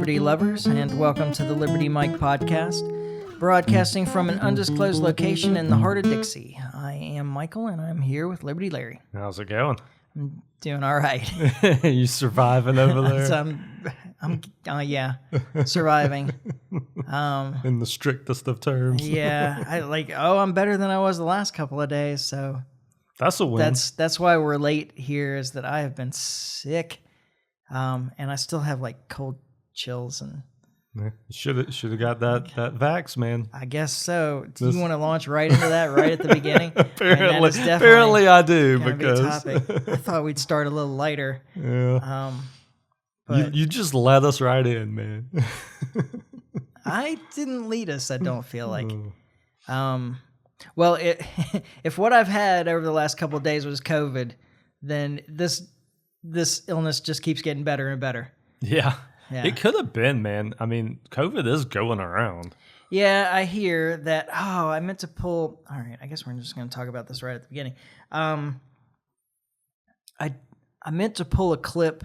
liberty lovers, and welcome to the Liberty Mike podcast, broadcasting from an undisclosed location in the heart of Dixie. I am Michael, and I'm here with Liberty Larry. How's it going? I'm doing all right. You surviving over there? Yeah, surviving. In the strictest of terms. Yeah, I'm better than I was the last couple of days, so That's a win. that's why we're late here, is that I have been sick, and I still have like cold chills, and Should have got that vax, man. I guess so. Do you want to launch right into that right at the beginning? Apparently I do, because be a topic. I thought we'd start a little lighter. Yeah. But you just let us right in, man. I didn't lead us, I don't feel like. Well, if what I've had over the last couple of days was COVID, then this illness just keeps getting better and better. Yeah. Yeah. It could have been, man. I mean, COVID is going around. Yeah, I hear that. Oh, I meant to pull. All right, I guess we're just going to talk about this right at the beginning. I meant to pull a clip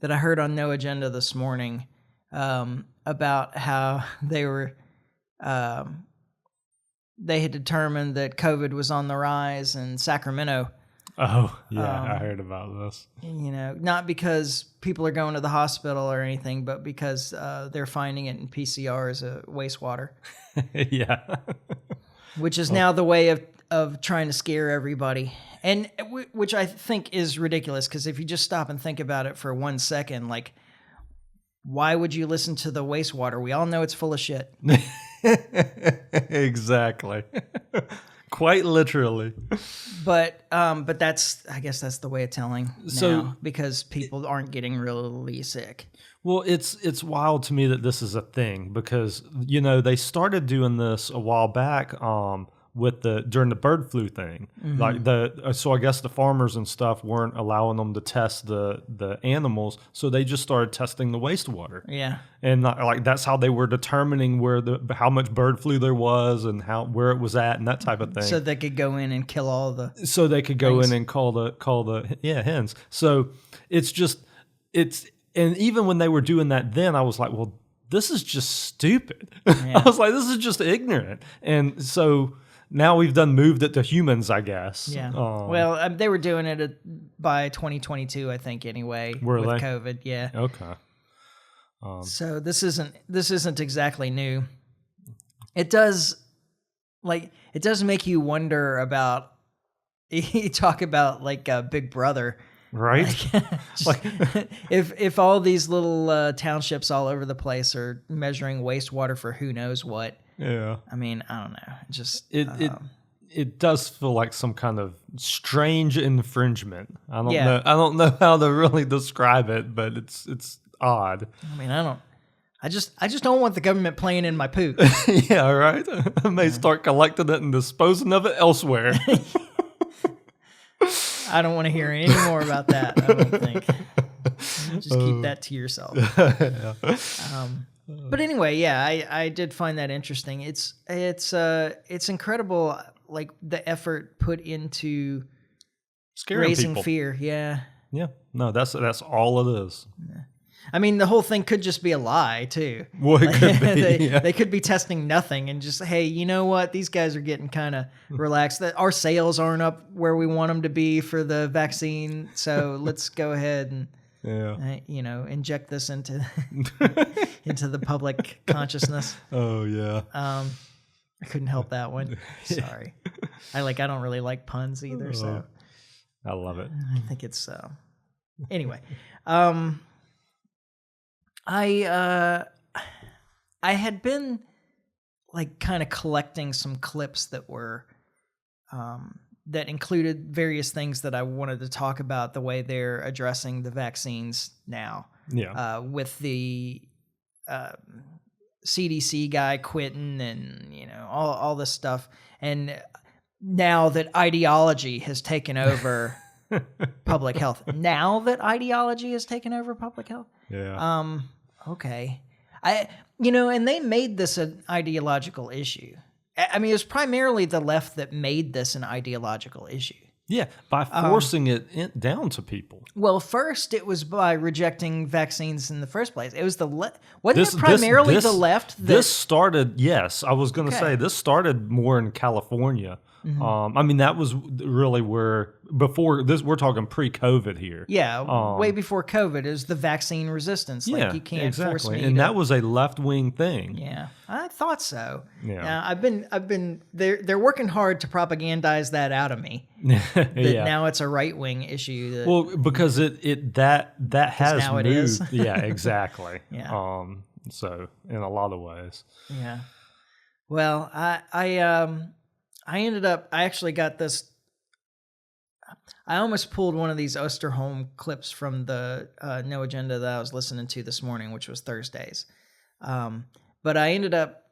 that I heard on No Agenda this morning about how they were they had determined that COVID was on the rise in Sacramento. Oh, yeah, I heard about this. You know, not because people are going to the hospital or anything, but because they're finding it in PCR as a wastewater. Yeah. Which is now the way of trying to scare everybody. And which I think is ridiculous, because if you just stop and think about it for 1 second, like, why would you listen to the wastewater? We all know it's full of shit. Exactly. Quite literally. But I guess that's the way of telling now, because people aren't getting really sick. Well, it's wild to me that this is a thing, because, you know, they started doing this a while back during the bird flu thing. Mm-hmm. So I guess the farmers and stuff weren't allowing them to test the animals, so they just started testing the wastewater. Yeah. And that's how they were determining how much bird flu there was and where it was at and that type of thing. So they could go in and kill all the So they could go in and call the hens. So and even when they were doing that then, I was like, well, this is just stupid. Yeah. I was like, this is just ignorant. And so now we've moved it to humans, I guess. Yeah. Well, they were doing it by 2022, I think, anyway. Were with they? COVID, yeah. Okay. So this isn't exactly new. It does make you wonder about. You talk about Big Brother, right? If all these little townships all over the place are measuring wastewater for who knows what. Yeah. I mean, I don't know. It does feel like some kind of strange infringement. I don't know how to really describe it, but it's odd. I mean, I just don't want the government playing in my poo. Yeah, right. I may start collecting it and disposing of it elsewhere. I don't want to hear any more about that, I don't think. Just keep that to yourself. Yeah. But anyway, yeah, I did find that interesting. It's incredible, like the effort put into Scaring raising people. fear. Yeah. Yeah. No, that's all it is. Yeah. I mean, the whole thing could just be a lie too. Well, it could be. They could be testing nothing and just, hey, you know what? These guys are getting kind of relaxed. That our sales aren't up where we want them to be for the vaccine, so let's go ahead and inject this into the public consciousness. Oh yeah. I couldn't help that one. Sorry. I don't really like puns either, so I love it. I think it's anyway. I had been kind of collecting some clips that were that included various things that I wanted to talk about, the way they're addressing the vaccines now. Yeah. With the CDC guy quitting and all this stuff, and now that ideology has taken over public health. Yeah. Okay. And they made this an ideological issue. I mean, it was primarily the left that made this an ideological issue. Yeah, by forcing it down to people. Well, first it was by rejecting vaccines in the first place. It was wasn't it primarily the left? This started. Yes, I was going to say this started more in California. I mean, that was really where before this. We're talking pre-COVID here. Yeah, way before COVID is the vaccine resistance. Like you can't force me. And that was a left-wing thing. Yeah, I thought so. Yeah, now, I've been. They're working hard to propagandize that out of me. Now it's a right-wing issue. Well, because that has now moved. It is. Yeah, exactly. Yeah. So in a lot of ways. Yeah. Well, I ended up, I actually got this, I almost pulled one of these Osterholm clips from the No Agenda that I was listening to this morning, which was Thursdays. But I ended up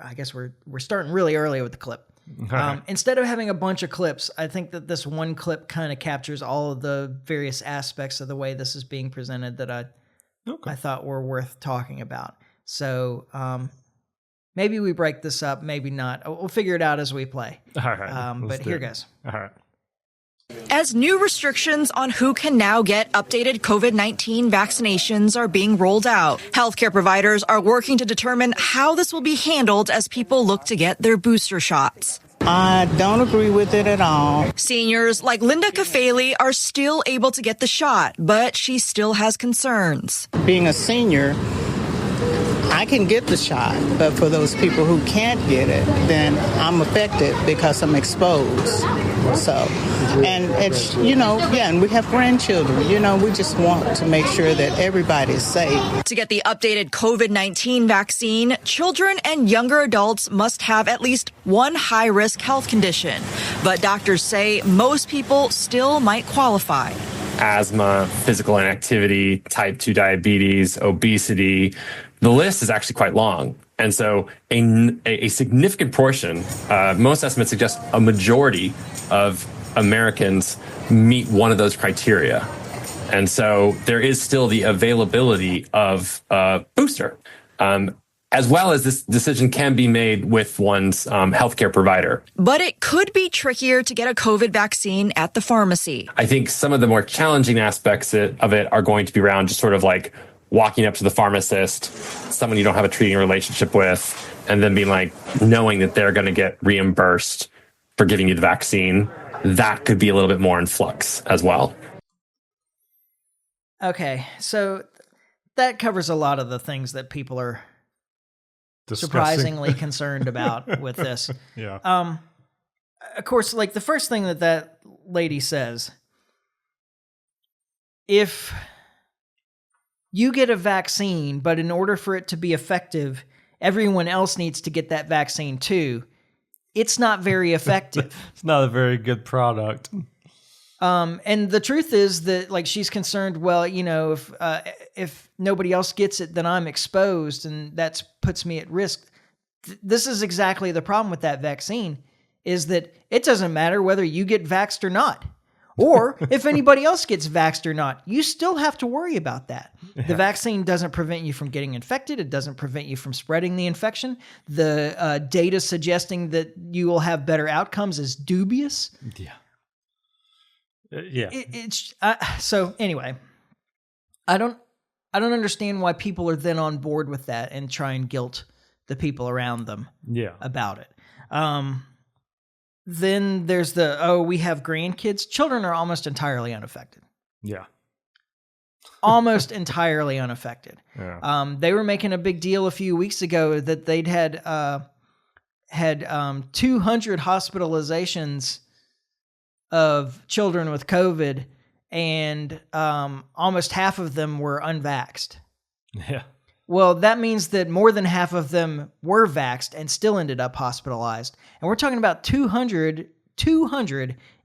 I guess we're starting really early with the clip. Instead of having a bunch of clips, I think that this one clip kind of captures all of the various aspects of the way this is being presented that I thought were worth talking about. So, maybe we break this up, maybe not. We'll figure it out as we play. All right. But here goes. All right. As new restrictions on who can now get updated COVID-19 vaccinations are being rolled out, healthcare providers are working to determine how this will be handled as people look to get their booster shots. I don't agree with it at all. Seniors like Linda Kafeli are still able to get the shot, but she still has concerns. Being a senior, I can get the shot, but for those people who can't get it, then I'm affected because I'm exposed. So, and it's, and we have grandchildren, we just want to make sure that everybody's safe. To get the updated COVID-19 vaccine, children and younger adults must have at least one high-risk health condition. But doctors say most people still might qualify. Asthma, physical inactivity, type 2 diabetes, obesity. The list is actually quite long. And so a significant portion, most estimates suggest a majority of Americans meet one of those criteria. And so there is still the availability of a booster, as well as this decision can be made with one's healthcare provider. But it could be trickier to get a COVID vaccine at the pharmacy. I think some of the more challenging aspects of it are going to be around just sort of like walking up to the pharmacist, someone you don't have a treating relationship with, and then being like, knowing that they're going to get reimbursed for giving you the vaccine. That could be a little bit more in flux as well. Okay, so that covers a lot of the things that people are surprisingly concerned about with this. Yeah. Of course, like the first thing that lady says, if you get a vaccine, but in order for it to be effective, everyone else needs to get that vaccine too, it's not very effective. It's not a very good product. And the truth is that, like, she's concerned, well, if nobody else gets it, then I'm exposed, and that puts me at risk. This is exactly the problem with that vaccine, is that it doesn't matter whether you get vaxxed or not, or if anybody else gets vaxxed or not. You still have to worry about that. Yeah. The vaccine doesn't prevent you from getting infected. It doesn't prevent you from spreading the infection. The data suggesting that you will have better outcomes is dubious. Yeah. Yeah. So anyway, I don't understand why people are then on board with that and try and guilt the people around them about it. Then there's we have grandkids. Children are almost entirely unaffected. Yeah. Almost entirely unaffected. Yeah. They were making a big deal a few weeks ago that they'd had 200 hospitalizations of children with COVID, and almost half of them were unvaxxed. Yeah. Well, that means that more than half of them were vaxxed and still ended up hospitalized. And we're talking about 200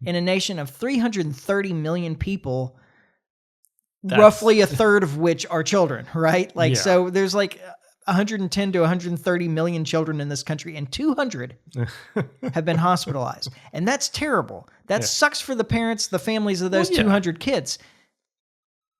in a nation of 330 million people, roughly a third of which are children, right? So there's like 110 to 130 million children in this country, and 200 have been hospitalized. And that's terrible. That sucks for the parents, the families of those 200 kids.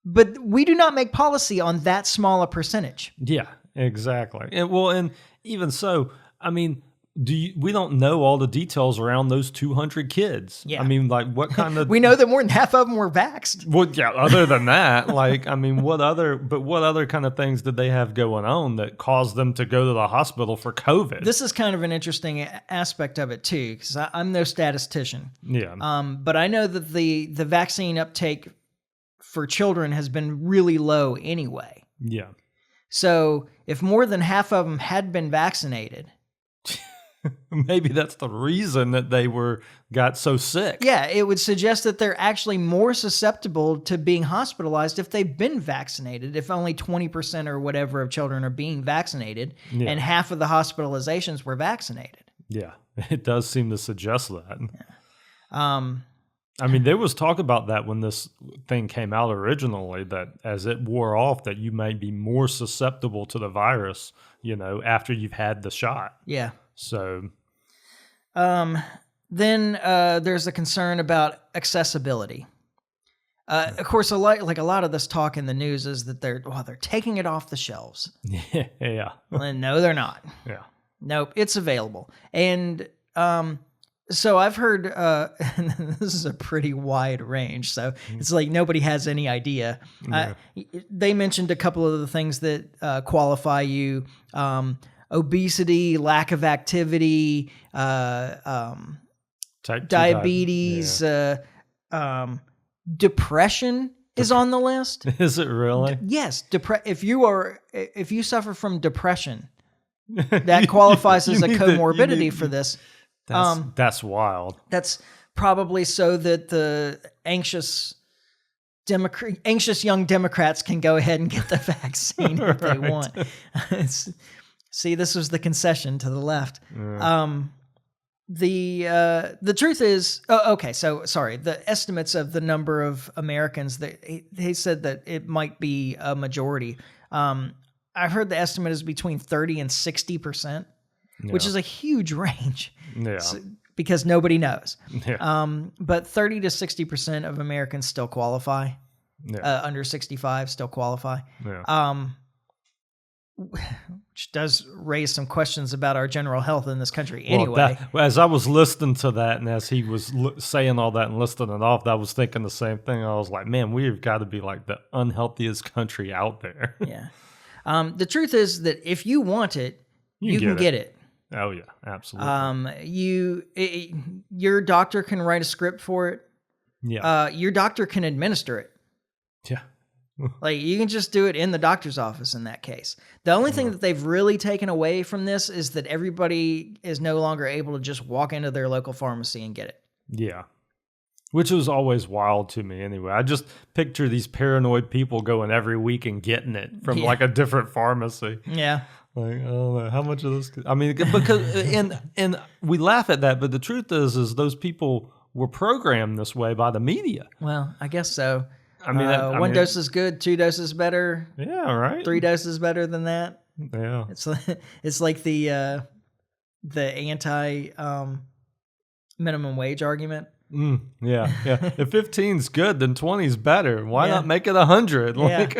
But we do not make policy on that small a percentage. Yeah, exactly. And even so, I mean, we don't know all the details around those 200 kids. Yeah. I mean, like, what kind of... We know that more than half of them were vaxxed. Well, yeah, other than that, like, I mean, what other kind of things did they have going on that caused them to go to the hospital for COVID? This is kind of an interesting aspect of it, too, because I'm no statistician. Yeah. But I know that the vaccine uptake for children has been really low anyway. Yeah. So if more than half of them had been vaccinated... Maybe that's the reason that they got so sick. Yeah, it would suggest that they're actually more susceptible to being hospitalized if they've been vaccinated. If only 20% or whatever of children are being vaccinated, and half of the hospitalizations were vaccinated. Yeah, it does seem to suggest that. Yeah. I mean, there was talk about that when this thing came out originally, that as it wore off, that you might be more susceptible to the virus, after you've had the shot. Yeah. So, then there's a concern about accessibility. Of course, a lot of this talk in the news is that they're taking it off the shelves. Yeah. And no, they're not. Yeah. Nope, it's available. And so I've heard, and this is a pretty wide range, so it's like nobody has any idea. Yeah. They mentioned a couple of the things that qualify you. Obesity, lack of activity, diabetes, depression is on the list. Is it really? Yes. If you suffer from depression, that qualifies as a comorbidity for this. That's wild. That's probably so that the anxious young Democrats can go ahead and get the vaccine if they want. See, this was the concession to the left. Yeah. The truth is, so sorry. The estimates of the number of Americans, they said that it might be a majority. I've heard the estimate is between 30 and 60%, which is a huge range. Yeah. Because nobody knows. Yeah. But 30 to 60% of Americans still qualify. Yeah. Under 65 still qualify. Yeah. Which does raise some questions about our general health in this country anyway. As I was listening to that and as he was saying all that and listing it off, I was thinking the same thing. I was like, man, we've got to be like the unhealthiest country out there. Yeah. The truth is that if you want it, you can get it. Oh, yeah, absolutely. Your doctor can write a script for it. Yeah. Your doctor can administer it. Yeah. Like, you can just do it in the doctor's office in that case. The only thing that they've really taken away from this is that everybody is no longer able to just walk into their local pharmacy and get it. Yeah. Which was always wild to me anyway. I just picture these paranoid people going every week and getting it from like a different pharmacy. Yeah. Like, I don't know how much of this. I mean, because and we laugh at that, but the truth is those people were programmed this way by the media. Well, I guess so. I mean, one dose is good, 2 doses better. Yeah, right. 3 doses better than that. Yeah, it's like the anti minimum wage argument. Yeah. If 15's good, then 20's better. Why not make it 100? Like,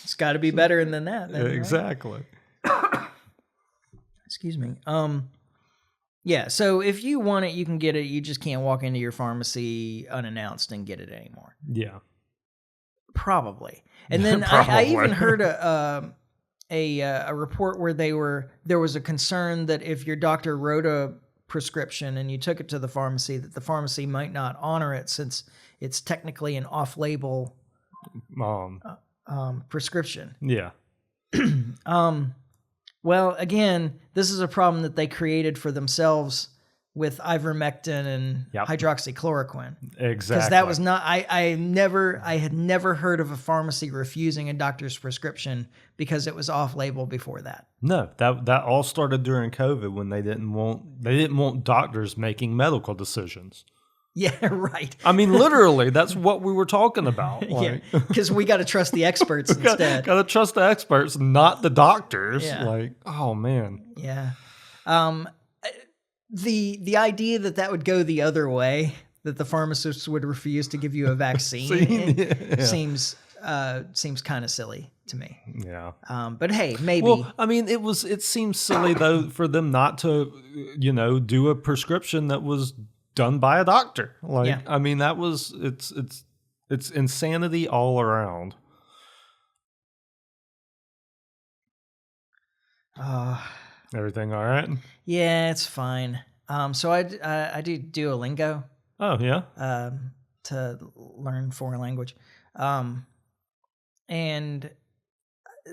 it's got to be better than that. Then, exactly. Right? Excuse me. Yeah, so if you want it, you can get it. You just can't walk into your pharmacy unannounced and get it anymore. Yeah. Probably. And then I even heard a report where there was a concern that if your doctor wrote a prescription and you took it to the pharmacy, that the pharmacy might not honor it since it's technically an off-label prescription. Yeah. Well, again, this is a problem that they created for themselves with ivermectin and hydroxychloroquine. Exactly. Because that was not, I had never heard of a pharmacy refusing a doctor's prescription because it was off-label before that. No, that all started during COVID when they didn't want doctors making medical decisions. Yeah, right. I mean, literally, that's what we were talking about. Like, because we got to trust the experts instead. Got to trust the experts, not the doctors. Yeah. Like, oh man. Yeah. The idea that would go the other way, that the pharmacists would refuse to give you a vaccine, seems kind of silly. to me. Yeah. But hey, maybe. Well, I mean, it seems silly though for them not to, do a prescription that was done by a doctor. Like, Yeah. I mean, it's insanity all around. Everything all right? Yeah, it's fine. So I do Duolingo. Oh yeah. To learn foreign language, and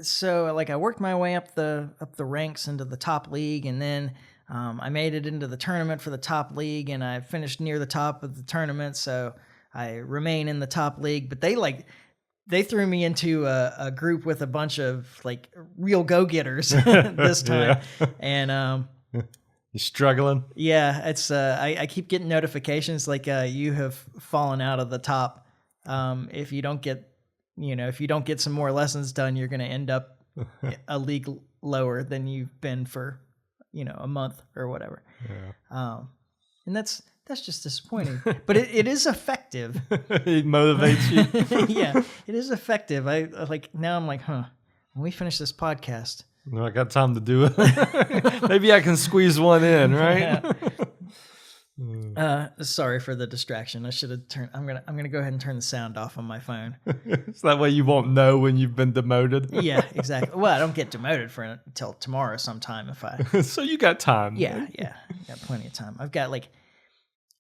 so like I worked my way up the ranks into the top league, and then I made it into the tournament for the top league, and I finished near the top of the tournament, so I remain in the top league. But they threw me into a group with a bunch of like real go-getters this time. Yeah. And you struggling? yeah, it's I keep getting notifications like you have fallen out of the top. If you don't get some more lessons done, you're going to end up a league lower than you've been for a month or whatever. Yeah. And that's just disappointing, but it is effective. It motivates you. Yeah, it is effective. Now I'm like, when we finish this podcast, I got time to do it. Maybe I can squeeze one in, right? Yeah. Sorry for the distraction. I should have turned. I'm gonna go ahead and turn the sound off on my phone. So that way you won't know when you've been demoted. Yeah, exactly. Well, I don't get demoted until tomorrow sometime if I. So you got time. Yeah, got plenty of time. I've got like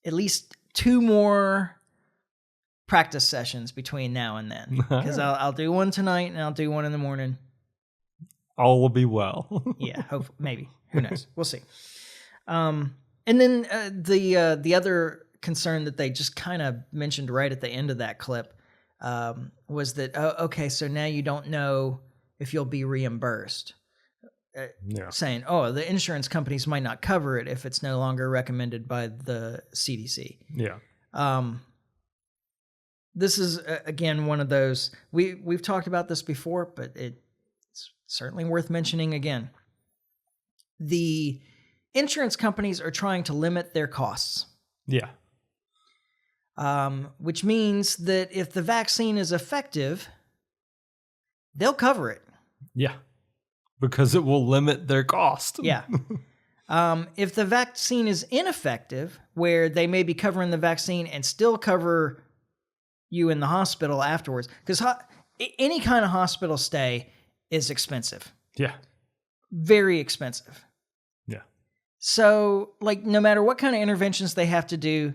at least 2 more practice sessions between now and then, because I'll do one tonight and I'll do one in the morning. All will be well. Yeah, maybe. Who knows? We'll see. And then the other concern that they just kind of mentioned right at the end of that clip was that, okay, so now you don't know if you'll be reimbursed. Saying, the insurance companies might not cover it if it's no longer recommended by the CDC. Yeah. This is, again, one of those, we've talked about this before, but it's certainly worth mentioning again. The insurance companies are trying to limit their costs. Yeah. Which means that if the vaccine is effective, they'll cover it. Yeah. Because it will limit their cost. Yeah. If the vaccine is ineffective, where they may be covering the vaccine and still cover you in the hospital afterwards, because any kind of hospital stay is expensive. Yeah. Very expensive. Yeah. So, like, no matter what kind of interventions they have to do,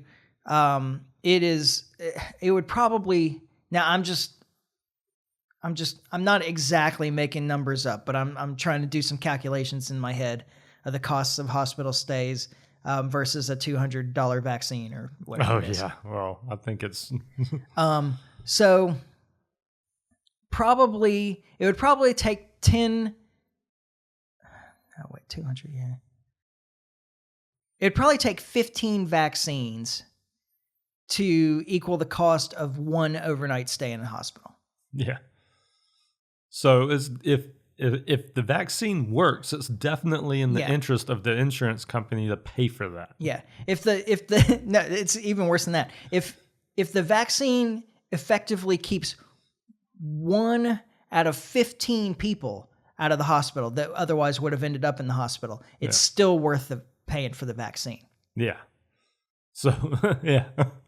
it would probably, now I'm not exactly making numbers up, but I'm trying to do some calculations in my head of the costs of hospital stays versus a $200 vaccine or whatever it is. Yeah. Well, I think it's so it would probably take 200, yeah. It'd probably take 15 vaccines to equal the cost of one overnight stay in the hospital. Yeah. So if the vaccine works, it's definitely in the interest of the insurance company to pay for that. Yeah. No, it's even worse than that. If the vaccine effectively keeps 1 out of 15 people out of the hospital that otherwise would have ended up in the hospital, it's still worth paying for the vaccine. Yeah. So, yeah.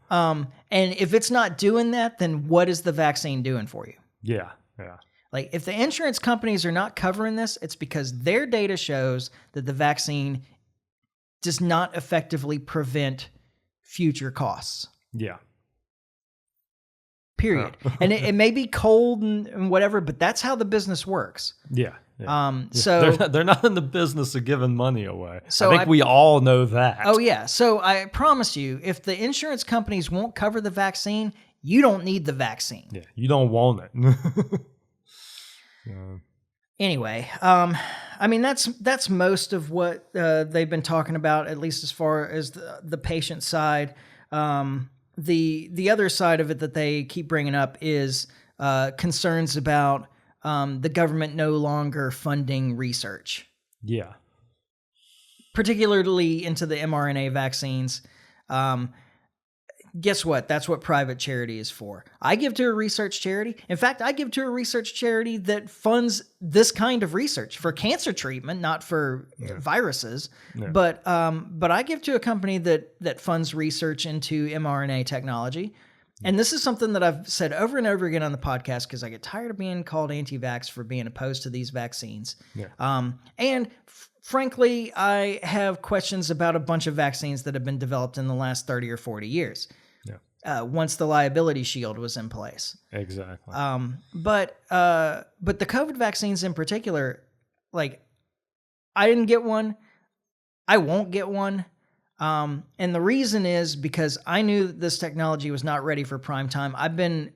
And if it's not doing that, then what is the vaccine doing for you? Yeah. Yeah. Like, if the insurance companies are not covering this, it's because their data shows that the vaccine does not effectively prevent future costs. Yeah. Period. And it may be cold and whatever, but that's how the business works. Yeah. Yeah. So they're not in the business of giving money away. So I think we all know that. Oh yeah. So I promise you, if the insurance companies won't cover the vaccine, you don't need the vaccine. Yeah. You don't want it. Anyway, I mean that's most of what they've been talking about, at least as far as the patient side. The other side of it that they keep bringing up is concerns about the government no longer funding research. Yeah. Particularly into the mRNA vaccines. guess what? That's what private charity is for. I give to a research charity. In fact, I give to a research charity that funds this kind of research for cancer treatment, not for viruses. Yeah. But I give to a company that funds research into mRNA technology. And this is something that I've said over and over again on the podcast because I get tired of being called anti-vax for being opposed to these vaccines. Yeah. Frankly, I have questions about a bunch of vaccines that have been developed in the last 30 or 40 years. Yeah. Once the liability shield was in place. Exactly. But the COVID vaccines in particular, like, I didn't get one. I won't get one. And the reason is because I knew that this technology was not ready for prime time. I've been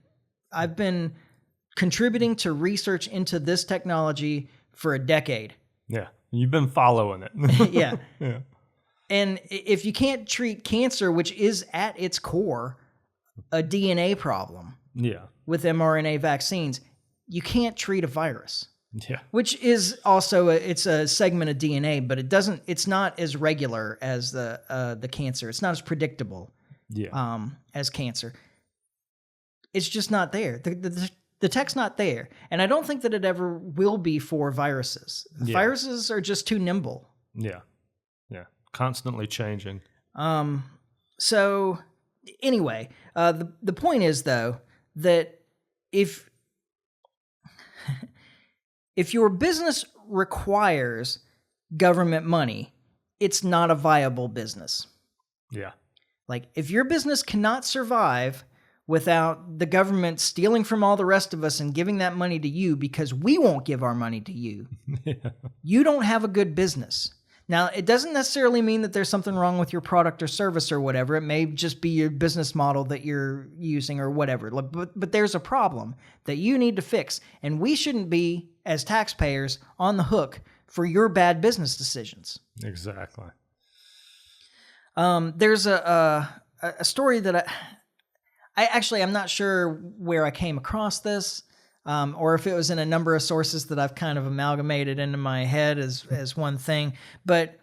contributing to research into this technology for a decade. Yeah. You've been following it. Yeah. Yeah. And if you can't treat cancer, which is at its core a DNA problem, with mRNA vaccines, you can't treat a virus. Yeah. Which is also it's a segment of DNA, but it's not as regular as the cancer. It's not as predictable as cancer. It's just not there. The tech's not there. And I don't think that it ever will be for viruses. Yeah. Viruses are just too nimble. Yeah. Yeah. Constantly changing. So anyway, the point is though that if your business requires government money, it's not a viable business. Yeah. Like if your business cannot survive without the government stealing from all the rest of us and giving that money to you because we won't give our money to you, you don't have a good business. Now, it doesn't necessarily mean that there's something wrong with your product or service or whatever. It may just be your business model that you're using or whatever. But there's a problem that you need to fix. And we shouldn't be, as taxpayers, on the hook for your bad business decisions. Exactly. There's a story that I'm not sure where I came across this. Or if it was in a number of sources that I've kind of amalgamated into my head as one thing. But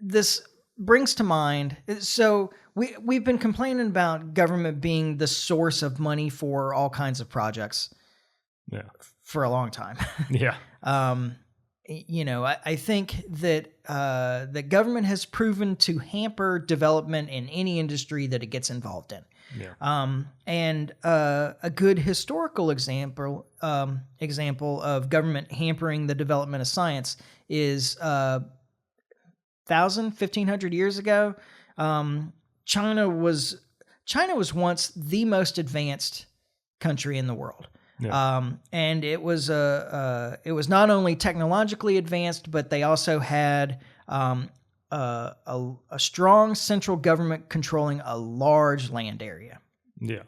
this brings to mind, so we've been complaining about government being the source of money for all kinds of projects for a long time. Yeah. I think that the government has proven to hamper development in any industry that it gets involved in. Yeah. And a good historical example of government hampering the development of science is 1,500 years ago. China was once the most advanced country in the world. Yeah. And it was not only technologically advanced, but they also had a strong central government controlling a large land area. Yeah.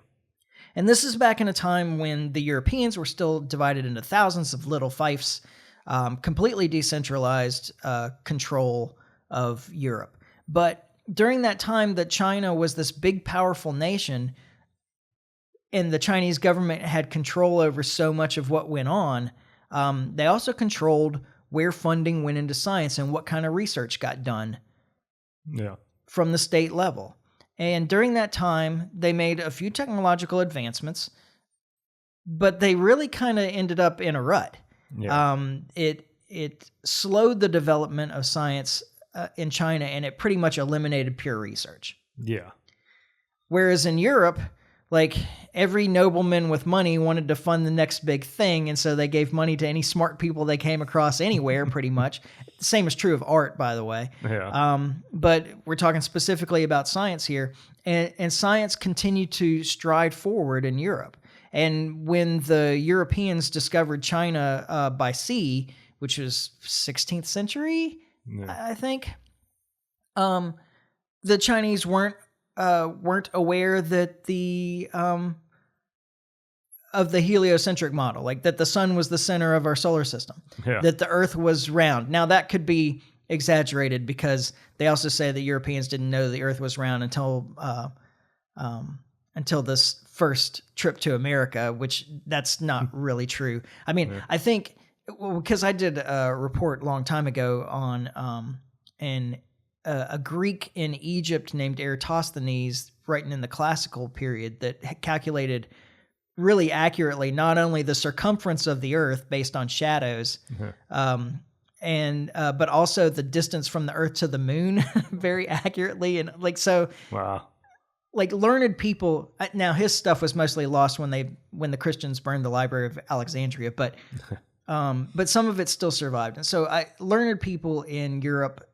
And this is back in a time when the Europeans were still divided into thousands of little fiefs, completely decentralized control of Europe. But during that time that China was this big, powerful nation, and the Chinese government had control over so much of what went on, they also controlled where funding went into science and what kind of research got done from the state level. And during that time, they made a few technological advancements, but they really kind of ended up in a rut. Yeah. It slowed the development of science in China, and it pretty much eliminated pure research. Yeah. Whereas in Europe, like every nobleman with money wanted to fund the next big thing, and so they gave money to any smart people they came across anywhere, pretty much. The same is true of art, by the way. Yeah. But we're talking specifically about science here, and science continued to stride forward in Europe. And when the Europeans discovered China by sea, which was 16th century, I think, the Chinese weren't aware that of the heliocentric model, like that the sun was the center of our solar system, that the Earth was round. Now that could be exaggerated because they also say the Europeans didn't know the Earth was round until this first trip to America, which that's not really true. I mean, I think because I did a report a long time ago on and a Greek in Egypt named Eratosthenes, writing in the classical period, that calculated really accurately not only the circumference of the Earth based on shadows, but also the distance from the Earth to the Moon very accurately, and like so. Wow. Like learned people. Now his stuff was mostly lost when the Christians burned the Library of Alexandria, but some of it still survived. And so learned people in Europe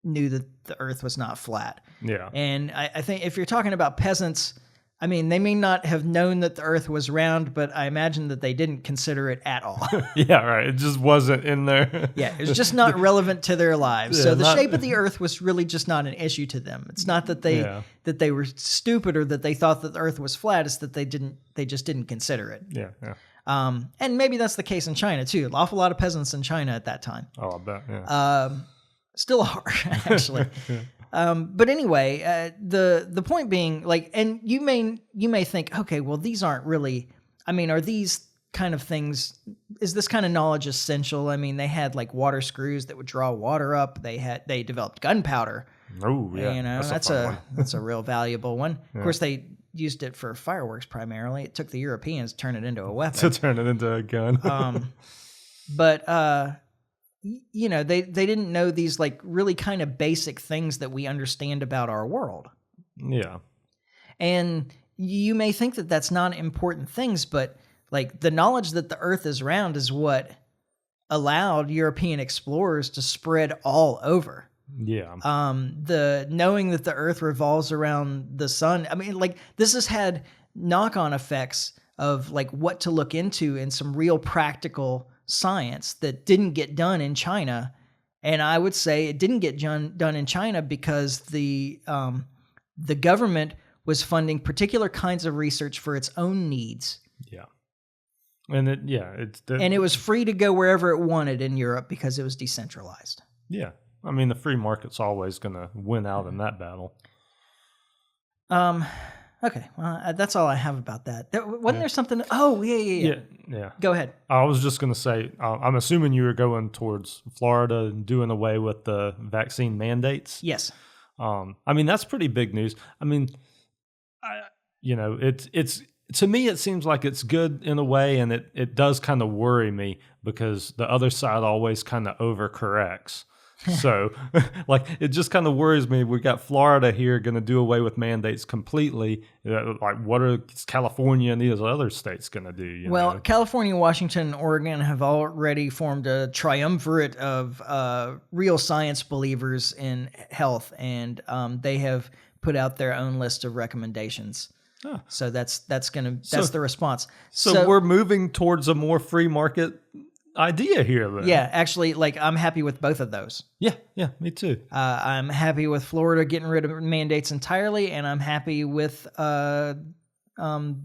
knew that the Earth was not flat. Yeah. And I think if you're talking about peasants, I mean, they may not have known that the Earth was round, but I imagine that they didn't consider it at all. Yeah, right. It just wasn't in there. Yeah, it was just not relevant to their lives. So the shape of the Earth was really just not an issue to them. It's not that they were stupid or that they thought that the Earth was flat. It's that they just didn't consider it. Yeah, yeah. And maybe that's the case in China too. An awful lot of peasants in China at that time. Oh, I bet. Yeah. Still are actually. But anyway, the point being, like, and you may think, okay, well, these aren't really, I mean, are these kind of things, is this kind of knowledge essential? I mean, they had like water screws that would draw water up. They developed gunpowder. Oh, yeah. You know, that's a real valuable one. Yeah. Of course, they used it for fireworks primarily. It took the Europeans to turn it into a weapon. To turn it into a gun. But you know, they didn't know these like really kind of basic things that we understand about our world. Yeah. And you may think that that's not important things, but like the knowledge that the Earth is round is what allowed European explorers to spread all over. Yeah. The knowing that the Earth revolves around the sun. I mean, like this has had knock-on effects of like what to look into in some real practical science that didn't get done in China. And I would say it didn't get done in China because the government was funding particular kinds of research for its own needs. Yeah. And it was free to go wherever it wanted in Europe because it was decentralized. Yeah. I mean, the free market's always going to win out in that battle. Okay, well, that's all I have about that. Wasn't there something? Oh, yeah. Go ahead. I was just going to say, I'm assuming you were going towards Florida and doing away with the vaccine mandates. Yes. I mean, that's pretty big news. I mean, it's to me, it seems like it's good in a way, and it does kind of worry me because the other side always kind of overcorrects. So, like, it just kind of worries me. We got Florida here going to do away with mandates completely. Like, what are California and these other states going to do? You know? California, Washington, and Oregon have already formed a triumvirate of real science believers in health, and they have put out their own list of recommendations. Huh. So that's the response. So we're moving towards a more free market idea here then. Yeah, actually, like I'm happy with both of those. Yeah, me too. I'm happy with Florida getting rid of mandates entirely, and I'm happy with the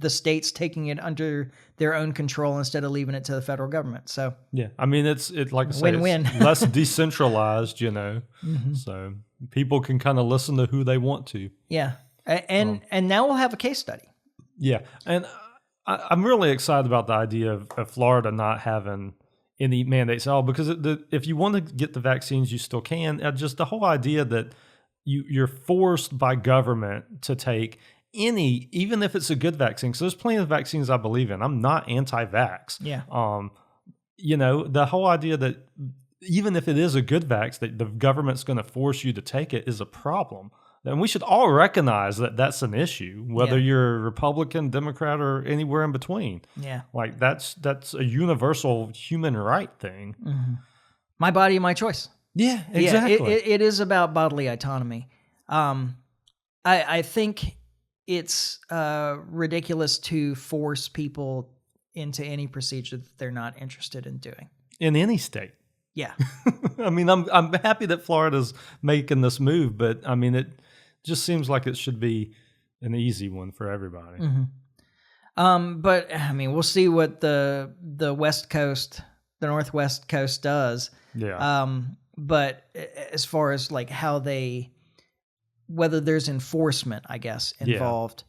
states taking it under their own control instead of leaving it to the federal government. So yeah, I mean it's like I say, win-win. It's less decentralized, you know. Mm-hmm. So people can kind of listen to who they want to. Yeah, and now we'll have a case study. Yeah, and I'm really excited about the idea of Florida not having any mandates at all, because if you want to get the vaccines, you still can. Just the whole idea that you're forced by government to take any, even if it's a good vaccine. So there's plenty of vaccines I believe in. I'm not anti-vax. Yeah. You know, the whole idea that even if it is a good vax, that the government's going to force you to take it is a problem. And we should all recognize that that's an issue, whether you're a Republican, Democrat, or anywhere in between. Yeah. Like that's a universal human right thing. Mm-hmm. My body, my choice. Yeah, exactly. Yeah, it is about bodily autonomy. I think it's ridiculous to force people into any procedure that they're not interested in doing. In any state. Yeah. I mean, I'm happy that Florida's making this move, but I mean, it just seems like it should be an easy one for everybody. Mm-hmm. But I mean, we'll see what the West Coast, the Northwest Coast does. Yeah. But as far as like how whether there's enforcement, I guess, involved.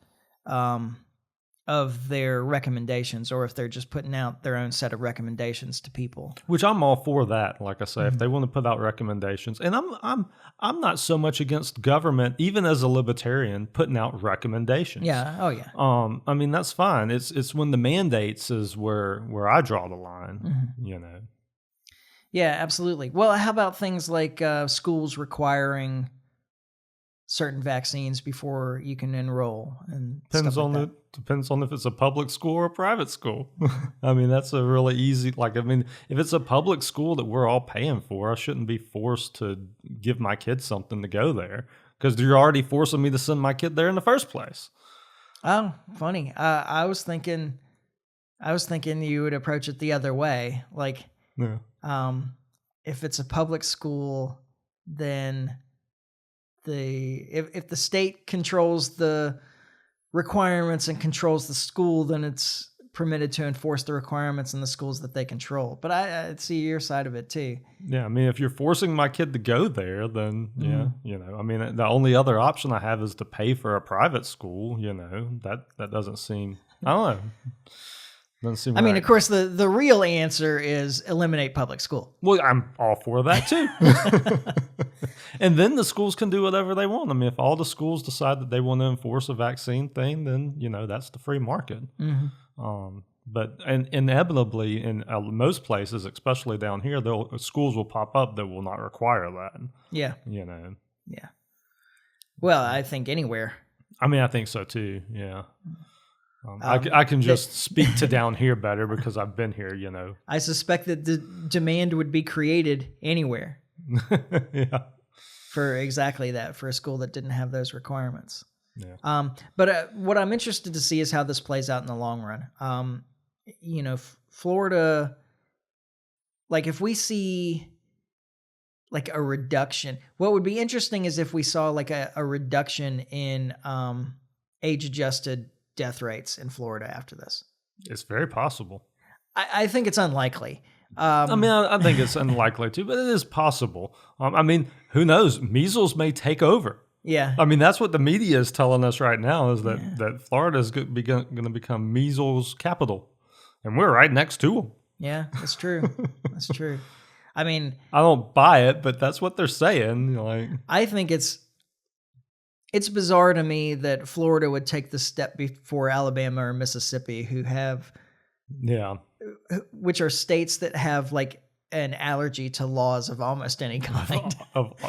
of their recommendations, or if they're just putting out their own set of recommendations to people. Which I'm all for that. Like I say, if they want to put out recommendations, and I'm not so much against government, even as a libertarian, putting out recommendations. Yeah. Oh yeah. I mean, that's fine. It's when the mandates is where I draw the line. You know. Yeah, absolutely. Well, how about things like schools requiring certain vaccines before you can enroll, and depends on if it's a public school or a private school. I mean, that's a really easy, if it's a public school that we're all paying for, I shouldn't be forced to give my kid something to go there, because you're already forcing me to send my kid there in the first place. Oh, funny. I was thinking you would approach it the other way. Like, if it's a public school, then if the state controls the requirements and controls the school, then it's permitted to enforce the requirements in the schools that they control. But I see your side of it too. Yeah, I mean, if you're forcing my kid to go there, then yeah, you know, I mean, the only other option I have is to pay for a private school. You know, that doesn't seem, I don't know. I mean, of course, the real answer is eliminate public school. Well, I'm all for that too. And then the schools can do whatever they want. I mean, if all the schools decide that they want to enforce a vaccine thing, then, you know, that's the free market. But inevitably, in most places, especially down here, schools will pop up that will not require that. Yeah. You know. Yeah. Well, I think anywhere. I mean, I think so too. Yeah. I can just speak to down here better because I've been here, you know. I suspect that the demand would be created anywhere. Yeah. For exactly that, for a school that didn't have those requirements. Yeah. But what I'm interested to see is how this plays out in the long run. You know, Florida, like if we see like a reduction, what would be interesting is if we saw like a reduction in age-adjusted death rates in Florida after this. It's very possible. I think it's unlikely. I mean, I think it's unlikely too, but it is possible. I mean, who knows? Measles may take over. Yeah. I mean, that's what the media is telling us right now, is that Florida is going to become measles capital, and we're right next to them. Yeah, that's true. That's true. I mean, I don't buy it, but that's what they're saying. Like, I think it's bizarre to me that Florida would take the step before Alabama or Mississippi, who have, which are states that have like an allergy to laws of almost any kind.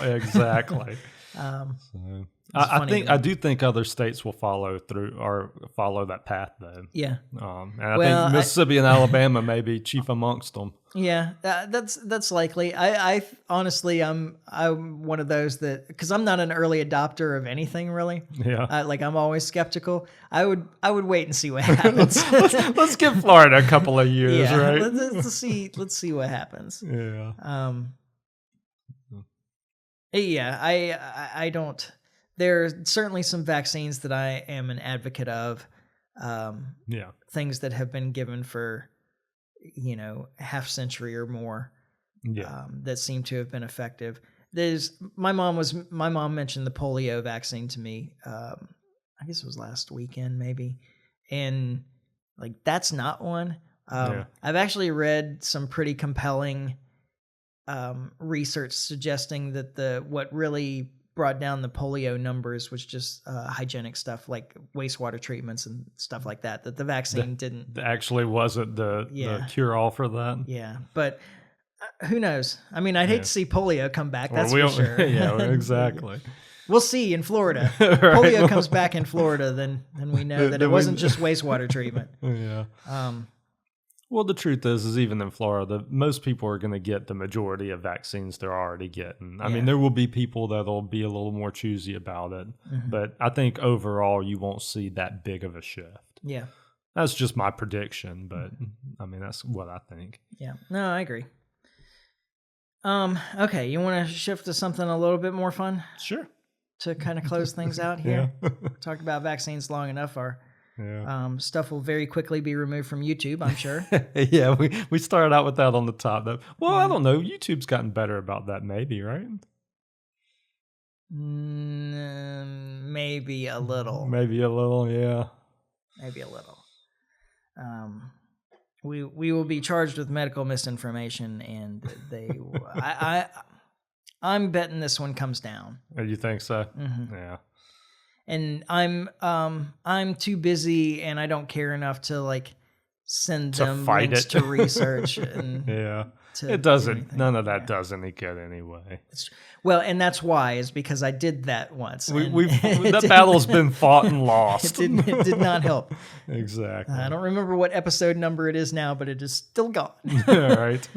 Exactly. I do think other states will follow that path though. Yeah. And I think Mississippi and Alabama may be chief amongst them. Yeah, that's likely. I honestly, I'm one of those that, because I'm not an early adopter of anything really. Yeah. Like I'm always skeptical. I would wait and see what happens. let's give Florida a couple of years, right? Let's see what happens. Yeah. Yeah, I don't. There are certainly some vaccines that I am an advocate of. Things that have been given for, you know, half century or more. That seem to have been effective. My mom mentioned the polio vaccine to me. I guess it was last weekend maybe, and like that's not one. I've actually read some pretty compelling research suggesting that what really brought down the polio numbers was just hygienic stuff like wastewater treatments and stuff like that. That the vaccine didn't actually wasn't the cure all for that. Yeah, but who knows? I mean, I'd hate to see polio come back. That's for sure. Yeah, exactly. We'll see in Florida. Right. Polio comes back in Florida, then we know that it wasn't just wastewater treatment. Yeah. Well, the truth is even in Florida, most people are going to get the majority of vaccines they're already getting. I mean, there will be people that'll be a little more choosy about it, but I think overall you won't see that big of a shift. Yeah. That's just my prediction, but I mean, that's what I think. Yeah. No, I agree. Okay, you want to shift to something a little bit more fun? Sure. To kind of close things out here. Talked about vaccines long enough. Our stuff will very quickly be removed from YouTube, I'm sure. Yeah, we started out with that on the top. Well, I don't know. YouTube's gotten better about that, maybe, right? Maybe a little. Maybe a little, yeah. Maybe a little. we will be charged with medical misinformation, and I'm betting this one comes down. Oh, you think so? Mm-hmm. Yeah. And I'm too busy, and I don't care enough to like send them links to research. And yeah, it doesn't. None of that does any good anyway. Well, and that's why is because I did that once. That battle's been fought and lost. It did not help. Exactly. I don't remember what episode number it is now, but it is still gone. All right.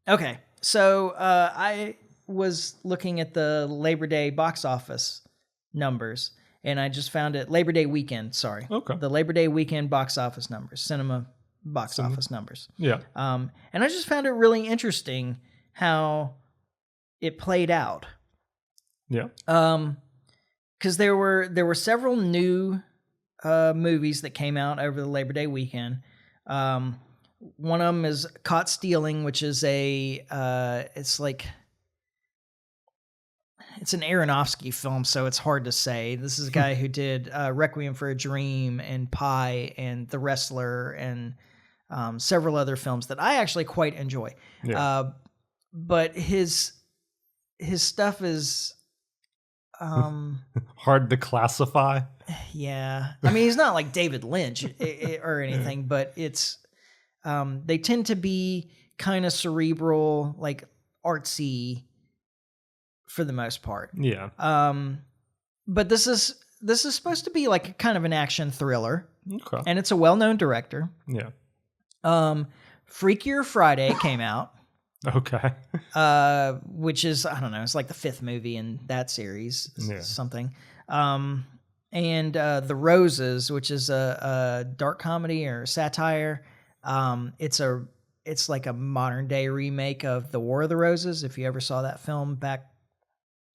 Okay, so I was looking at the Labor Day box office numbers, and I just found it Labor Day weekend. Sorry, okay. The Labor Day weekend box office numbers, cinema box office numbers. Yeah. And I just found it really interesting how it played out. Yeah. Because there were several new movies that came out over the Labor Day weekend. One of them is Caught Stealing, which is it's an Aronofsky film, so it's hard to say. This is a guy who did Requiem for a Dream and Pi and The Wrestler and several other films that I actually quite enjoy. Yeah. But his stuff is hard to classify. Yeah. I mean, he's not like David Lynch or anything, but it's they tend to be kind of cerebral, like artsy for the most part. Yeah. But this is supposed to be like kind of an action thriller. Okay. And it's a well-known director. Yeah. Freakier Friday came out. Okay. Which is, I don't know, it's like the 5th movie in that series, something. And The Roses, which is a dark comedy or satire. It's like a modern day remake of The War of the Roses. If you ever saw that film back,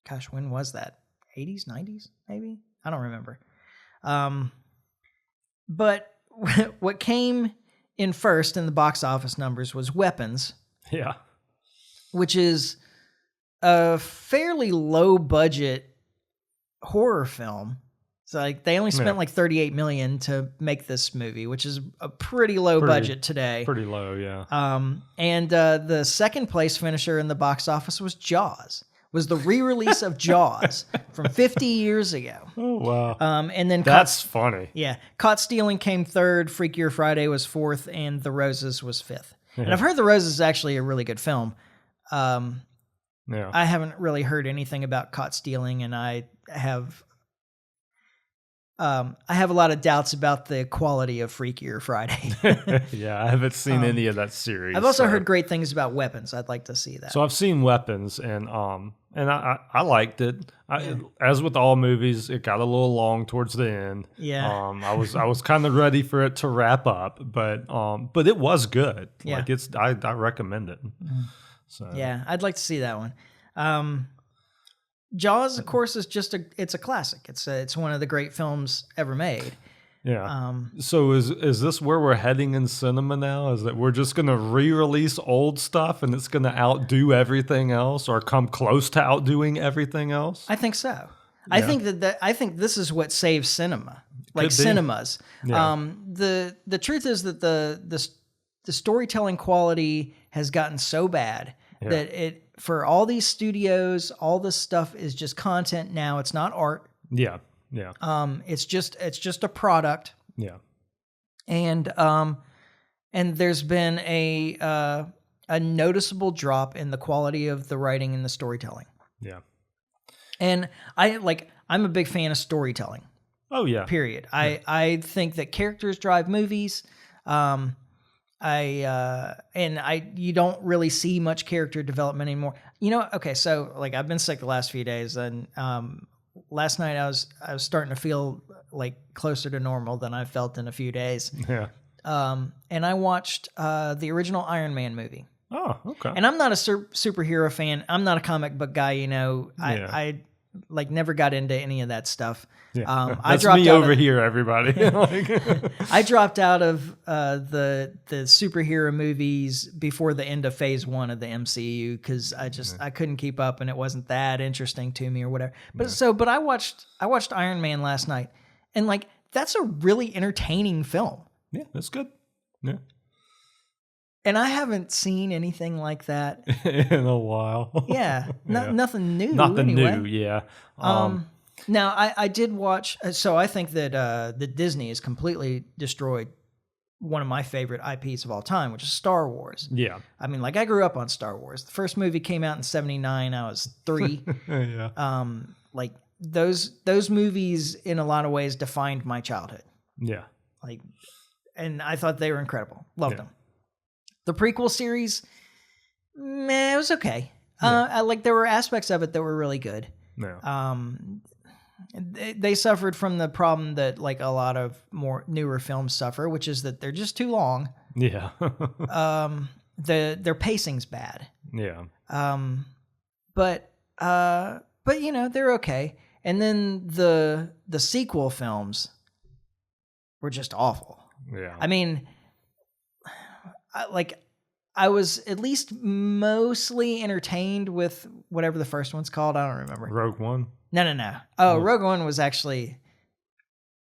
gosh, when was that? 80s, 90s, maybe? I don't remember. But what came in first in the box office numbers was Weapons. Yeah. Which is a fairly low budget horror film. So like they only spent like $38 million to make this movie, which is a pretty low budget today. Pretty low, yeah. And the second place finisher in the box office was Jaws. Was the re-release of Jaws from 50 years ago. Oh wow. And then that's funny. Yeah. Caught Stealing came 3rd, Freakier Friday was 4th, and The Roses was 5th. Yeah. And I've heard The Roses is actually a really good film. I haven't really heard anything about Caught Stealing, and I have a lot of doubts about the quality of Freakier Friday. Yeah, I haven't seen any of that series. I've also heard great things about Weapons. I'd like to see that. So I've seen Weapons, and I liked it. As with all movies, it got a little long towards the end. Yeah. I was kind of ready for it to wrap up, but it was good. Yeah. Like I recommend it. Mm-hmm. So yeah, I'd like to see that one. Jaws, of course, is it's a classic. It's one of the great films ever made. Yeah. So is this where we're heading in cinema now? Is that we're just going to re-release old stuff and it's going to outdo everything else, or come close to outdoing everything else? I think so. Yeah. I think this is what saves cinema, like cinemas. Yeah. The truth is that the storytelling quality has gotten so bad that for all these studios, all this stuff is just content now. It's not art. Yeah. Yeah. It's just a product. Yeah. And there's been a noticeable drop in the quality of the writing and the storytelling. Yeah. And I'm a big fan of storytelling. Oh yeah. Period. Yeah. I think that characters drive movies. You don't really see much character development anymore. Okay, so like I've been sick the last few days, and last night I was starting to feel like closer to normal than I felt in a few days. Yeah. And I watched the original Iron Man movie. Oh, okay. And I'm not a superhero fan. I'm not a comic book guy. I never got into any of that stuff. Yeah. I dropped me over here, everybody. I dropped out of the superhero movies before the end of Phase 1 of the MCU because I couldn't keep up and it wasn't that interesting to me or whatever. But I watched Iron Man last night, and like that's a really entertaining film. Yeah, that's good. Yeah. And I haven't seen anything like that in a while. Yeah, nothing new. Nothing anyway. new. Yeah. Now I did watch. So I think that Disney has completely destroyed one of my favorite IPs of all time, which is Star Wars. Yeah. I mean, like I grew up on Star Wars. The first movie came out in '79. I was 3. Yeah. Like those movies in a lot of ways defined my childhood. Yeah. Like, and I thought they were incredible. Loved them. The prequel series, it was okay. I like there were aspects of it that were really good. Yeah. They suffered from the problem that like a lot of more newer films suffer, which is that they're just too long. Yeah. Their pacing's bad. Yeah. But you know, they're okay. And then the sequel films were just awful. Yeah. I mean, I was at least mostly entertained with whatever the first one's called. I don't remember. Rogue One? No. Oh, Rogue One was actually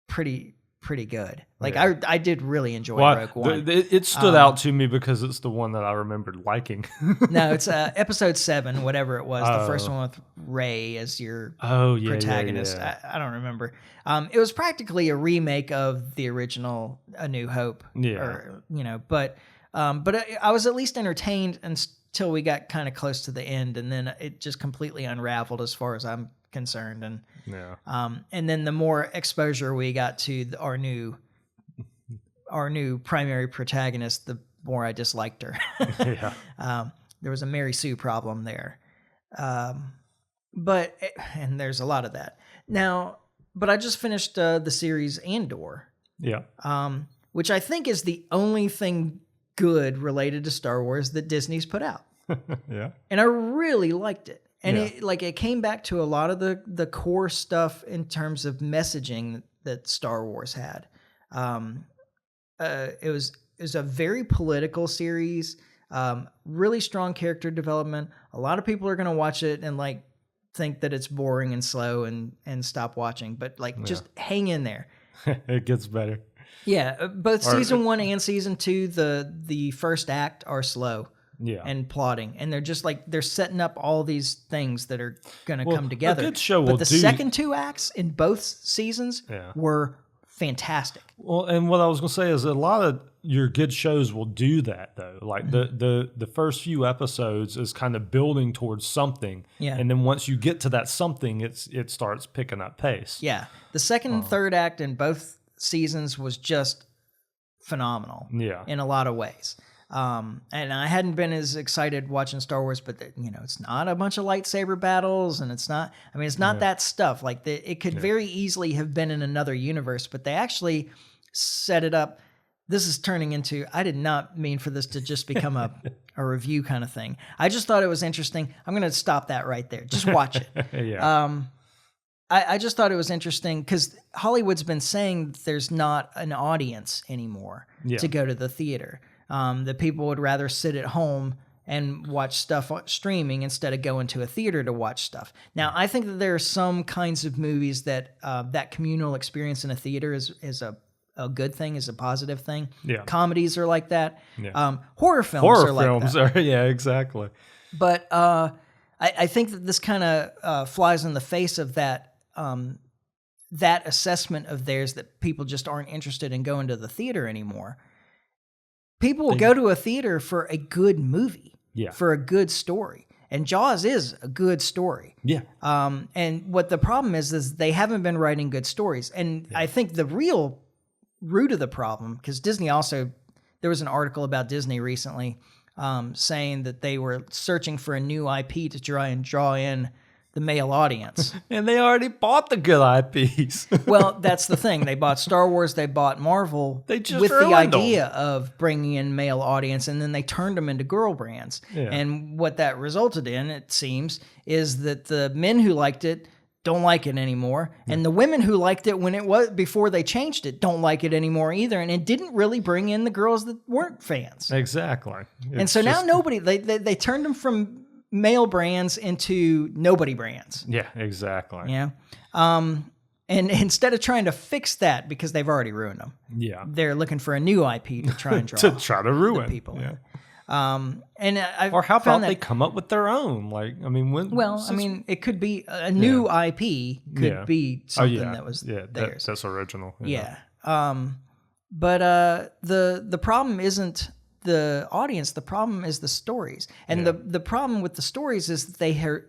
pretty good. Like I did really enjoy Rogue One. It stood out to me because it's the one that I remembered liking. No, it's episode 7, whatever it was. The first one with Rey as your protagonist. Yeah. I don't remember. It was practically a remake of the original A New Hope. Yeah. Or, you know, but I was at least entertained until we got kind of close to the end, and then it just completely unraveled as far as I'm concerned. And and then the more exposure we got to our new primary protagonist, the more I disliked her. There was a Mary Sue problem there, and there's a lot of that now. But I just finished the series Andor, which I think is the only thing good related to Star Wars that Disney's put out. And I really liked it. And it came back to a lot of the core stuff in terms of messaging that Star Wars had. It was a very political series, really strong character development. A lot of people are going to watch it and like think that it's boring and slow and stop watching, but just hang in there. It gets better. Yeah, both season 1 and season 2, the first act are slow. And plotting, and they're just like they're setting up all these things that are going to come together. A good show but the second 2 acts in both seasons were fantastic. Well, and what I was going to say is a lot of your good shows will do that though. Like the first few episodes is kind of building towards something, and then once you get to that something, it starts picking up pace. Yeah, the second and third act in both seasons was just phenomenal. In a lot of ways. And I hadn't been as excited watching Star Wars, but it's not a bunch of lightsaber battles, and it's not that stuff. Like it could very easily have been in another universe, but they actually set it up. This is turning into, I did not mean for this to just become a review kind of thing. I just thought it was interesting. I'm going to stop that right there. Just watch it. I just thought it was interesting because Hollywood's been saying that there's not an audience anymore to go to the theater. That people would rather sit at home and watch stuff streaming instead of going to a theater to watch stuff. Now, I think that there are some kinds of movies that that communal experience in a theater is a good thing, is a positive thing. Comedies are like that. Horror films are like that. Exactly. But I think that this kind of flies in the face of that that assessment of theirs, that people just aren't interested in going to the theater anymore. People will go to a theater for a good movie, for a good story. And Jaws is a good story. And what the problem is they haven't been writing good stories. And I think the real root of the problem, because Disney also, there was an article about Disney recently saying that they were searching for a new IP to try and draw in the male audience. And they already bought the good IPs. Well, that's the thing. They bought Star Wars, they bought Marvel with the idea of bringing in male audience, and then they turned them into girl brands. And what that resulted in, it seems, is that the men who liked it don't like it anymore, and the women who liked it when it was before they changed it don't like it anymore either, and it didn't really bring in the girls that weren't fans. Exactly. And so now nobody, they turned them from male brands into nobody brands. Yeah, exactly. Yeah. And And instead of trying to fix that, because they've already ruined them, they're looking for a new IP to try and draw to try to ruin people. Yeah. Or how about they come up with their own? Like, I mean, it could be a new IP could be something that was theirs. That's original. Yeah. But the problem isn't the audience. The problem is the stories. And the problem with the stories is that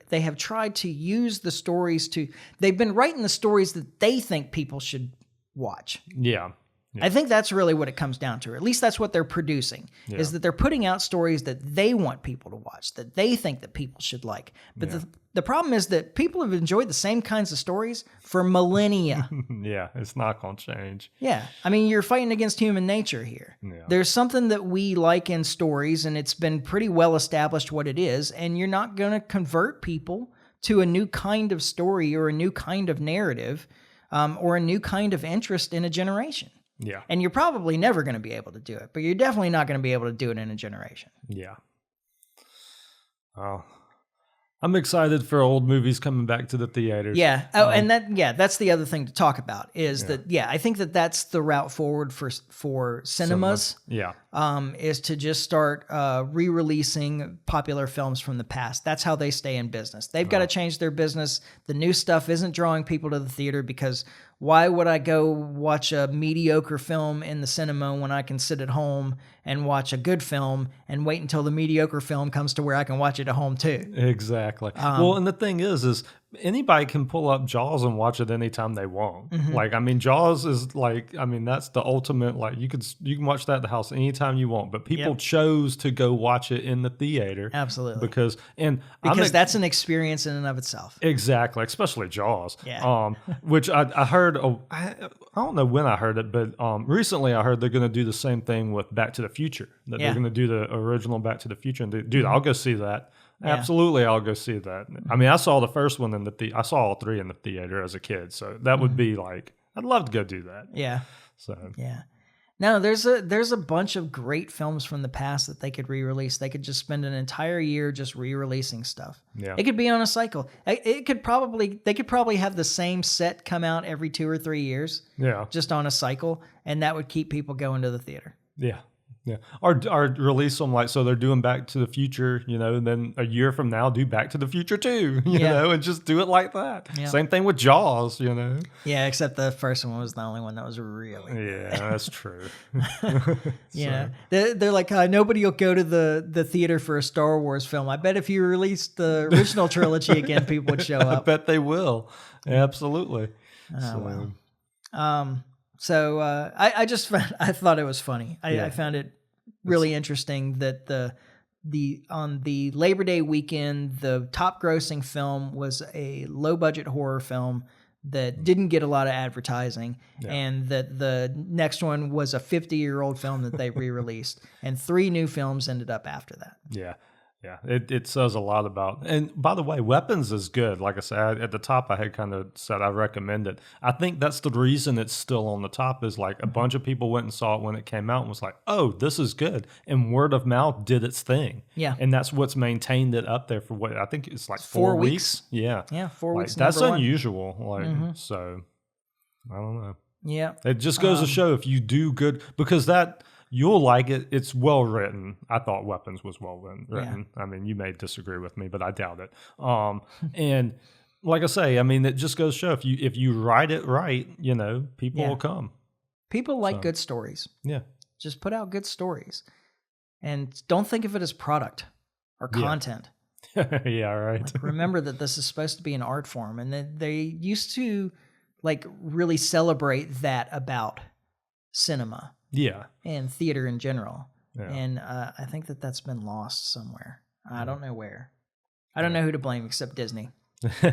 they have tried to use the stories they've been writing the stories that they think people should watch. Yeah. I think that's really what it comes down to. Or at least that's what they're producing, is that they're putting out stories that they want people to watch, that they think that people should like. But the problem is that people have enjoyed the same kinds of stories for millennia. Yeah, it's not going to change. Yeah. I mean, you're fighting against human nature here. Yeah. There's something that we like in stories, and it's been pretty well established what it is, and you're not going to convert people to a new kind of story or a new kind of narrative or a new kind of interest in a generation. Yeah. And you're probably never going to be able to do it, but you're definitely not going to be able to do it in a generation. Yeah. Oh, I'm excited for old movies coming back to the theaters. Yeah. Oh, and that's the other thing to talk about is that, I think that's the route forward for cinemas. Yeah. Is to just start re-releasing popular films from the past. That's how they stay in business. They've got to change their business. The new stuff isn't drawing people to the theater because why would I go watch a mediocre film in the cinema when I can sit at home and watch a good film and wait until the mediocre film comes to where I can watch it at home too? Exactly. Well, and the thing is anybody can pull up Jaws and watch it anytime they want. Mm-hmm. Like, I mean, Jaws is like, I mean, that's the ultimate, like you can watch that at the house anytime you want, but people chose to go watch it in the theater. Absolutely. Because that's an experience in and of itself. Exactly. Especially Jaws. Yeah. Which I heard, I don't know when I heard it, but recently I heard they're going to do the same thing with Back to the Future, that they're going to do the original Back to the Future. And dude, I'll go see that. Yeah. Absolutely, I'll go see that. I mean, I saw the first one I saw all three in the theater as a kid, so that would be like, I'd love to go do that. Yeah. So yeah. No, there's a bunch of great films from the past that they could re-release. They could just spend an entire year just re-releasing stuff. Yeah. It could be on a cycle. They could probably have the same set come out every 2 or 3 years. Yeah. Just on a cycle, and that would keep people going to the theater. Yeah. Yeah, or release them like, so they're doing Back to the Future, and then a year from now do Back to the Future 2, you know, and just do it like that. Yeah. Same thing with Jaws, Yeah, except the first one was the only one that was really good. Yeah, that's true. Yeah, they're like, nobody will go to the theater for a Star Wars film. I bet if you released the original trilogy again, people would show up. I bet they will. Absolutely. So I thought it was funny. I found it really interesting that on the Labor Day weekend, the top grossing film was a low budget horror film that didn't get a lot of advertising, and that the next one was a 50-year-old film that they re-released, and 3 new films ended up after that. Yeah. Yeah, it says a lot about. And by the way, Weapons is good. Like I said, at the top, I had kind of said I recommend it. I think that's the reason it's still on the top is like a bunch of people went and saw it when it came out and was like, oh, this is good. And word of mouth did its thing. Yeah. And that's what's maintained it up there for what I think it's like 4 weeks. Yeah. Yeah, 4 weeks. That's unusual. Like, so I don't know. Yeah. It just goes to show if you do good, because you'll like it. It's well written. I thought Weapons was well written. Yeah. I mean, you may disagree with me, but I doubt it. And like I say, I mean, it just goes to show if you write it right, people will come. People like good stories. Yeah. Just put out good stories, and don't think of it as product or content. Yeah, right. Like, remember that this is supposed to be an art form, and that they used to like really celebrate that about cinema. Yeah. And theater in general. Yeah. And I think that's been lost somewhere. I don't know where. I don't know who to blame except Disney.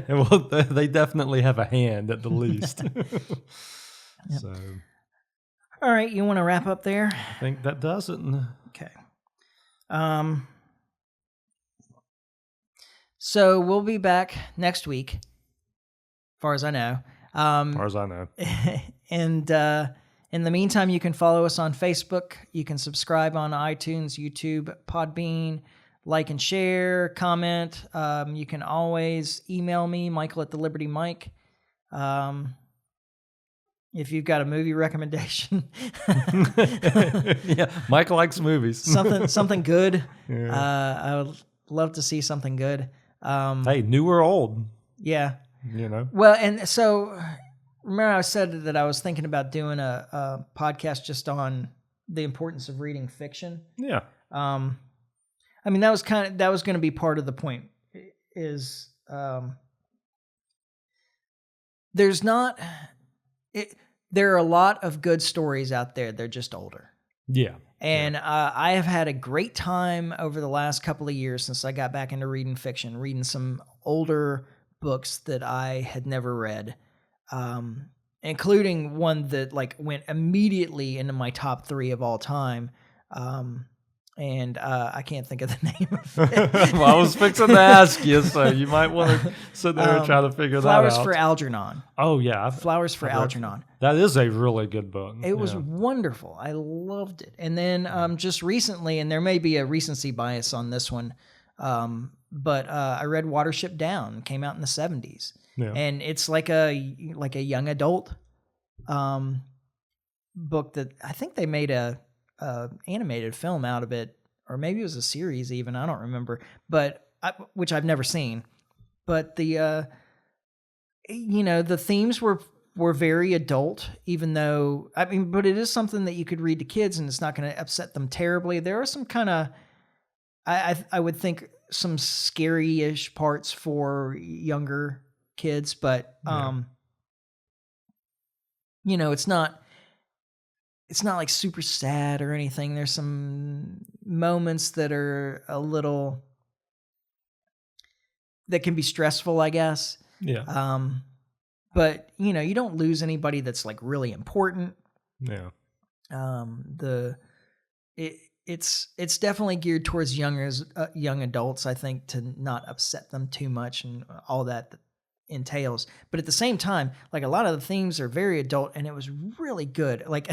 Well, they definitely have a hand at the least. Yep. So, all right, you want to wrap up there? I think that does it. Okay. So we'll be back next week, as far as I know. And in the meantime, you can follow us on Facebook. You can subscribe on iTunes, YouTube, Podbean, like and share, comment. You can always email me, Michael at the Liberty Mic. if you've got a movie recommendation, yeah, Mike likes movies. something good. Yeah. I would love to see something good. Hey, new or old? Yeah. Well, and so remember I said that I was thinking about doing a podcast just on the importance of reading fiction. Yeah. I mean, that was going to be part of the point is, there are a lot of good stories out there. They're just older. Yeah. And I have had a great time over the last couple of years since I got back into reading fiction, reading some older books that I had never read, including one that like went immediately into my top 3 of all time. And I can't think of the name of it. Well, I was fixing to ask you, so you might want to sit there and try to figure that out. Flowers for Algernon. Oh, yeah. Flowers for Algernon. That is a really good book. It was wonderful. I loved it. And then just recently, and there may be a recency bias on this one, but I read Watership Down. Came out in the 70s. Yeah. And it's like a young adult book that I think they made a animated film out of it, or maybe it was a series even, I don't remember, but which I've never seen. But the the themes were very adult, even though but it is something that you could read to kids and it's not going to upset them terribly. There are some kind of I would think some scary-ish parts for younger kids, but it's not like super sad or anything. There's some moments that are a little, that can be stressful, I guess. Yeah. But you don't lose anybody that's like really important. Yeah. It's definitely geared towards young adults, I think, to not upset them too much and all that entails. But at the same time, like a lot of the themes are very adult, and it was really good, like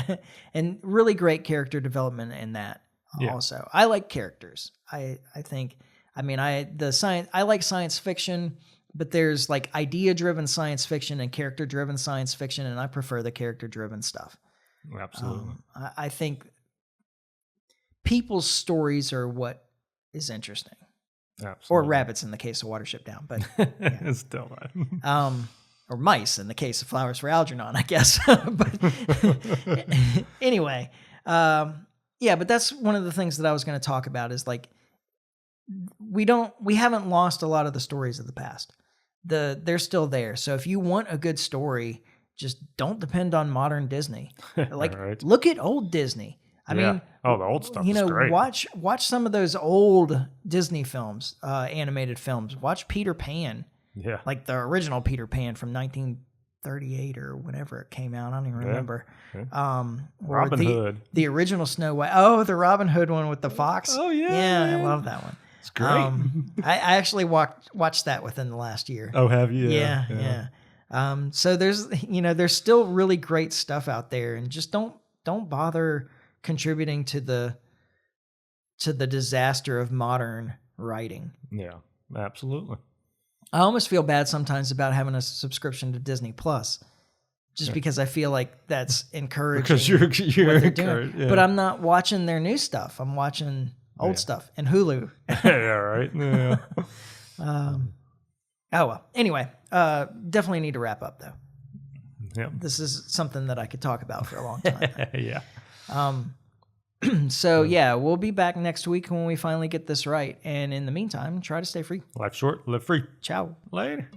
and really great character development in that. Yeah. Also, I like characters. I think, I like science fiction, but there's like idea driven science fiction and character driven science fiction, and I prefer the character driven stuff. Absolutely. I think people's stories are what is interesting. Absolutely. Or rabbits in the case of Watership Down, but yeah. It's still right. Or mice in the case of Flowers for Algernon, I guess. But anyway, but that's one of the things that I was going to talk about is like we haven't lost a lot of the stories of the past. They're still there. So if you want a good story, just don't depend on modern Disney. Like right. Look at old Disney. I mean, the old stuff is great. Watch some of those old Disney films, animated films. Watch Peter Pan. Yeah. Like the original Peter Pan from 1938 or whenever it came out. I don't even remember. Yeah. Robin Hood. The original Snow White. Oh, the Robin Hood one with the fox. Oh, yeah. Yeah, I love that one. It's great. I actually watched that within the last year. Oh, have you? Yeah. So there's still really great stuff out there, and just don't bother contributing to the disaster of modern writing. Yeah, absolutely. I almost feel bad sometimes about having a subscription to Disney Plus, just because I feel like that's encouraging. Because you're encouraged. Yeah. But I'm not watching their new stuff. I'm watching old stuff and Hulu. Yeah, right. Yeah. Oh well. Anyway, definitely need to wrap up though. Yep. This is something that I could talk about for a long time. Yeah. So yeah, we'll be back next week when we finally get this right. And in the meantime, try to stay free. Life short, live free. Ciao. Later.